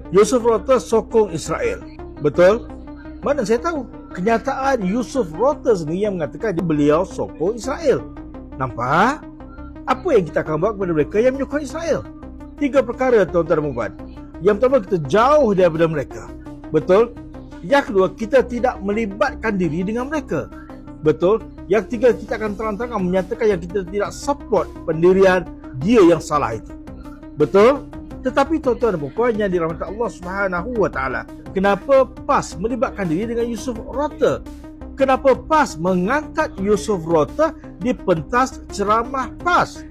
Yusuf Rota sokong Israel. Betul? Mana saya tahu? Kenyataan Yusuf Rota sendiri yang mengatakan beliau sokong Israel. Nampak? Apa yang kita akan buat kepada mereka yang menyokong Israel? 3 perkara, tuan-tuan dan puan. Yang pertama, kita jauh daripada mereka. Betul? Yang kedua, kita tidak melibatkan diri dengan mereka. Betul? Yang ketiga, kita akan terang-terangan menyatakan yang kita tidak support pendirian dia yang salah itu. Betul? Tetapi tuan-tuan dan puan yang dirahmati Allah Subhanahu wa taala, kenapa PAS melibatkan diri dengan Yusuf Rota? Kenapa PAS mengangkat Yusuf Rota di pentas ceramah PAS?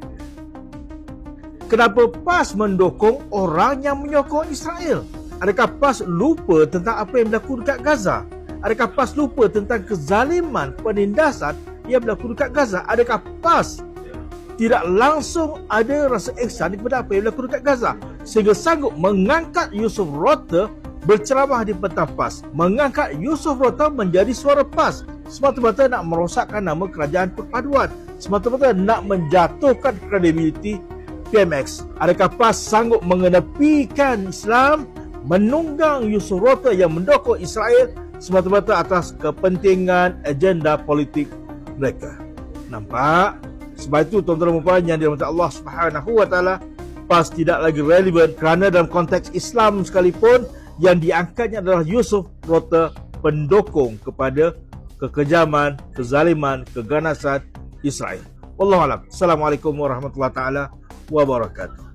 Kenapa PAS mendukung orang yang menyokong Israel? Adakah PAS lupa tentang apa yang berlaku dekat Gaza? Adakah PAS lupa tentang kezaliman, penindasan yang berlaku dekat Gaza? Adakah PAS tidak langsung ada rasa ihsan kepada apa yang berlaku dekat Gaza, sehingga sanggup mengangkat Yusuf Rota berceramah di pentas PAS, mengangkat Yusuf Rota menjadi suara PAS, semata-mata nak merosakkan nama kerajaan perpaduan, semata-mata nak menjatuhkan kredibiliti PMX? Adakah PAS sanggup mengenepikan Islam, menunggang Yusuf Rota yang mendukung Israel semata-mata atas kepentingan agenda politik mereka? Nampak? Sebab itu tuan-tuan dan puan yang dirahmati Allah Subhanahu wa taala, PAS tidak lagi relevan kerana dalam konteks Islam sekalipun yang diangkatnya adalah Yusuf Rota pendukung kepada kekejaman, kezaliman, keganasan Israel. Wallahu a'lam. Assalamualaikum warahmatullahi taala wabarakatuh.